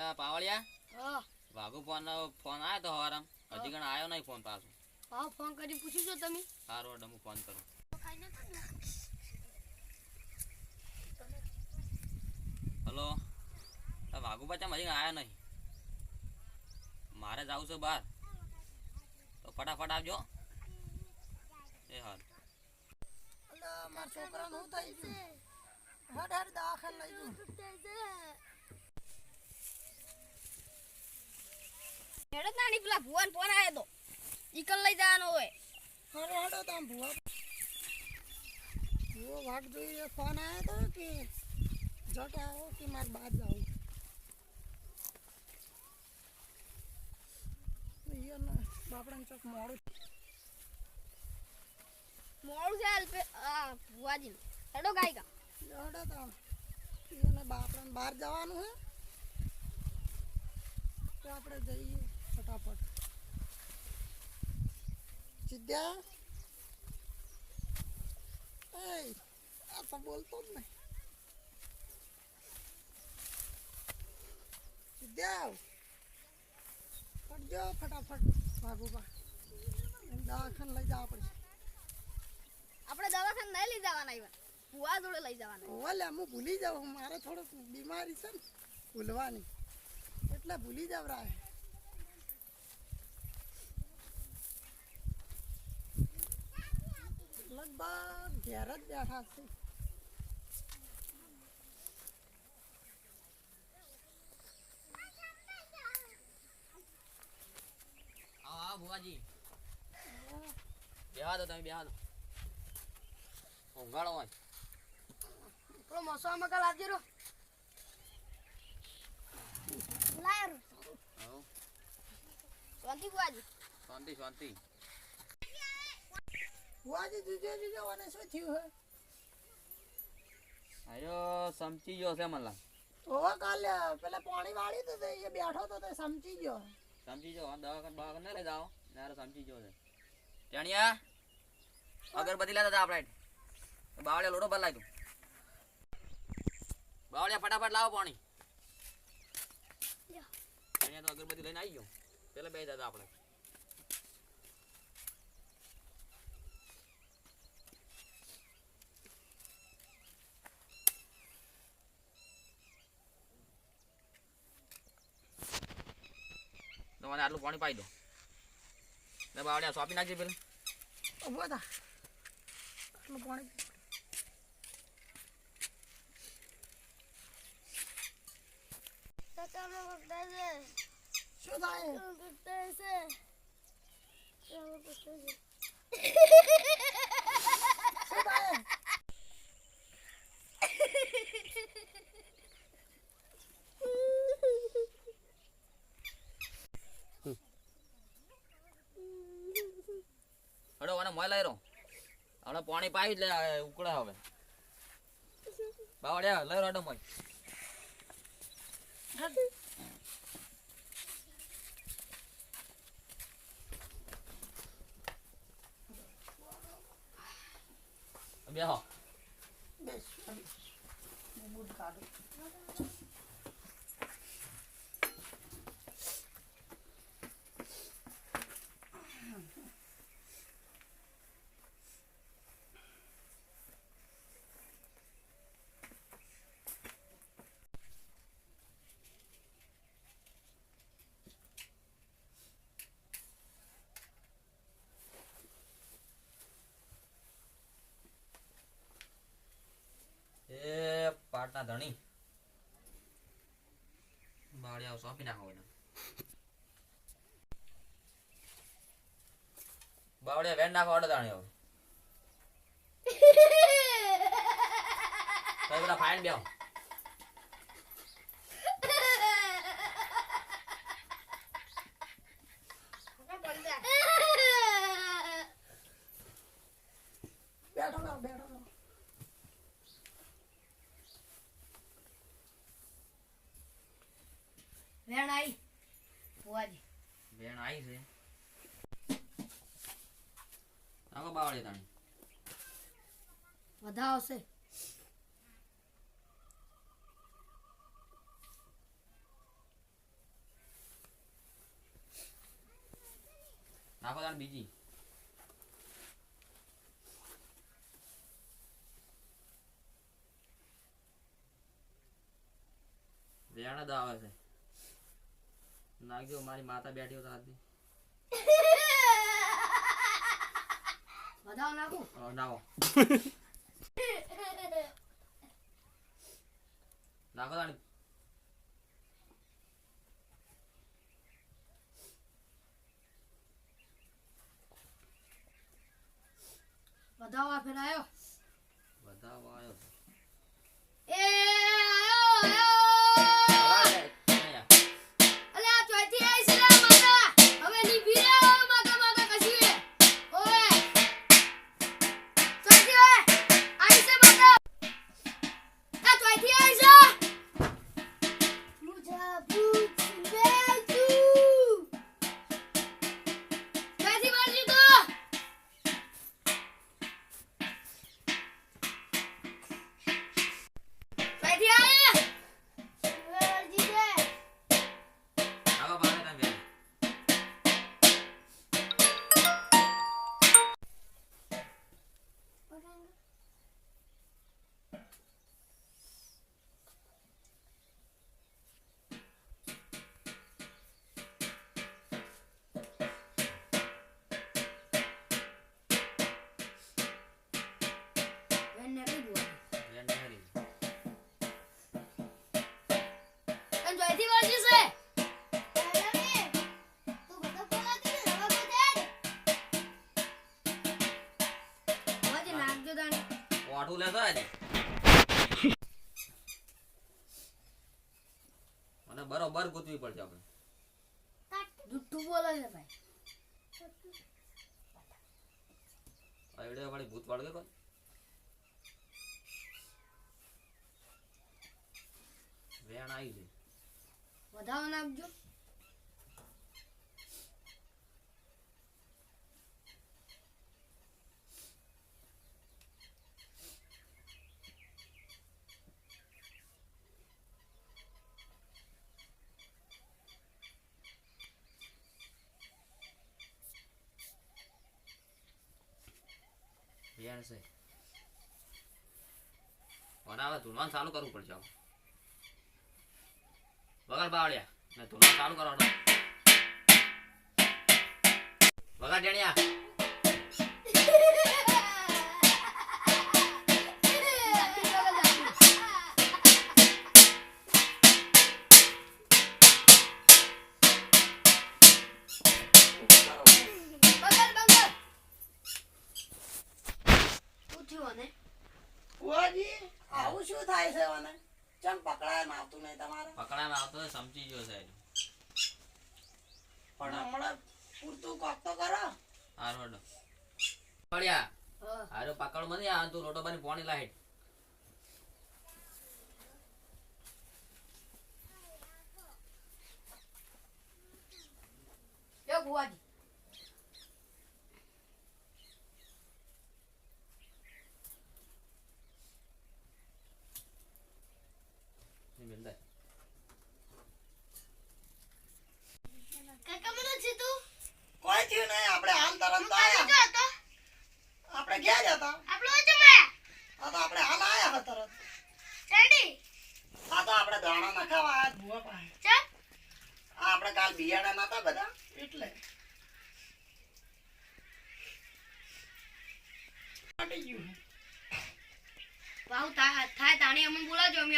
અલ્યા પાવળિયા હા વાઘુ ફોન આવ્યો તો હવારામ હજી કણ આવ્યો નહીં ફોન પાછો. હા ફોન કરી પૂછી જો તમે. સારું એટલે હું ફોન કરું. હલો વાઘુ બચ્ચા હજી આવ્યો નહીં. મારે જવું છે બહાર તો ફટાફટ આવજો. એ હાલ મારા છોકરાને શું થઈ ગયું? હડ હડ દવાખાને લઈ ગયું. હેડો નાની પેલા ભુવન ફોન આવ્યો તો ઈકલ લઈ જવાનો હોય. હડો હડો તમે ભૂવો વાટ જોઈએ ફોન આવ્યો તો કે જટ આવો કે મારે બહાર જવું. બાપડાને ચોક મોડું છે ભુવાજી હેડો ગાયકા. હડો તમે એને બાપડાને બહાર જવાનું હે તો આપણે જઈએ ફટાફટ. સિદ્ધ્યા આ તો બોલતો જ નહીં. સિદ્ધ્યા ફટજો ફટાફટ ભાગોબા દવાખાને લઈ જવા પડશે. આપણે દવાખાને નહીં લઈ જવાના આવ્યા ભુવા જોડે લઈ જવાના. ઓલે હું ભૂલી જાઉં મારે થોડુંક બીમારી છે ને ભૂલવાની એટલે ભૂલી જવરાય. લગભગ ઘેર જ બેઠા છે. આવો ભુવાજી બેહા દો તમે બેહા દો. ઊંઘાડો હોય થોડો મસામાં કાલ આવજે રો લાયર. હવ શાંતિ ભુવાજી. શાંતિ શાંતિ. ભુવાજી જુજો જુજો અને શું થયું હે? આયો સમજી ગયો છે મને લાગે. ઓવા કાલે પેલા પાણી વાળી તો એ બેઠો તો તે સમજી ગયો. સમજી જો દવાખાને બહાર ન લઈ જાઓ નારે સમજી જો છે. ટેણિયા અગરબત્તી લેતા હતા આપણે. બાવળિયા લોડો ભર લાય તું. બાવળિયા ફટાફટ લાવો પાણી. અહીંયા તો અગરબત્તી લઈને આવી ગયો. પેલા બે દાદા આપણે. તમારે આટલું પાણી પાઈ દો. ને બાવળિયા સોંપી નાખજે પેલા. ઉભો થા આટલું પાણી શું થાય? શું થાય? હડો અને મોય લઈ રહો. હમણાં પાણી પાઈ એટલે ઉકળે હવે. બાવળિયા લઈ રહો મોય. બેહો બેસ બૂટ કાઢો. એ પાટના ધણી બાવળિયા સોંપી નાખો એને. બાવળિયા વેણ નાખો અડે દાણી હવે. કઈ પેલા ફાઈન બેહો. બેઠો રહો બેઠો રહો. વેણ આવી ભુવાજી. વેણ આવી છે. નાખો બાવળિયા તાણી. બધા આવશે. નાખો તાણ બીજી રેણા દા આવે છે નાખજો મારી માતા બેઠી હોતા હતી વધાવ નાખું નાખો નાખો તાણ વધાવ આ ફેરાયો બધા આવ્યો એ આયો અલે આ ચોથી આઈ છે લા માતા હવે ની ભીરે માતા માતા કશી ઓએ ચોથી ઓએ આઈ છે માતા આ ચોથી આઈ છે મુજા પૂછ લે તું ચોથી બાજી તો ચોથી આઈ વર્જી દે આવો બારે તાણ બેન એને કઈ બોલ બેન નહરી તન જોઈતી વર્જી છે તું બધો બોલાતી ને હવે કોઈ નાખજો તાને ઓઠું લેતો આજે મને બરોબર ગોતવી પડશે આપણે જુઠ્ઠું બોલે છે ભાઈ આવડે વાળી ભૂત વાળગે કોઈ વેણ આવી છે વધાવ નાખજો વેણ છે મને હવે ધૂનવાનું ચાલુ કરવું પડશે હવે વગાડ બાવળિયા ને ધૂનવાનું ચાલુ કરવાનું વગાડ ટેણિયા ફુવાજી આવું શું થાય છે મને ચમ પકડાય આવતું નહીં તમારે પકડામાં આવતો હોય, સમજી ગયો સાહેબ પણ હમણાં પૂરતું કોક તો કરો હાર હડો બાવળિયા હા હારો પકડ મને આ તું રોટો બની પાણી લાઈટ યો બુવાજી મિલતા કાકા મને છે તું કોઈ થયું નહીં આપણે હાલ તરત આયા આપણે ક્યાં જતા આપણો જમે આ તો આપણે હાલ આયા હતા તરત રેડી આ તો આપણે દાણા નખાવા આયા ભૂવા પાસે ચા આ આપણે કાલ બિયાડા નતા બધા એટલે ફાટી ગયું વાહુ થાય તાણી અમને બોલાજો અમે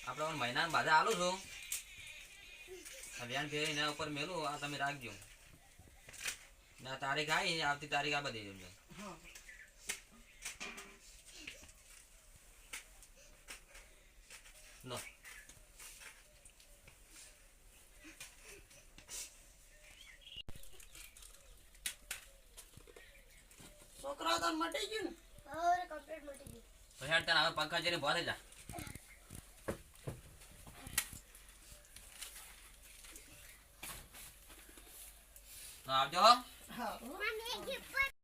આપણે મહિના બાધા આલું છું આ વ્યાન ફેરી એના ઉપર મેલું આ તમે રાખજો ને આ તારીખ આવી આવતી તારીખ આ બધી જમજો હા નો છોકરા તો મટી ગયું ને હવે કમ્પ્લીટ મટી ગઈ તો હેડ તને હવે પંખા જઈને ભરે જા આવજો હા મને ગિફ્ટ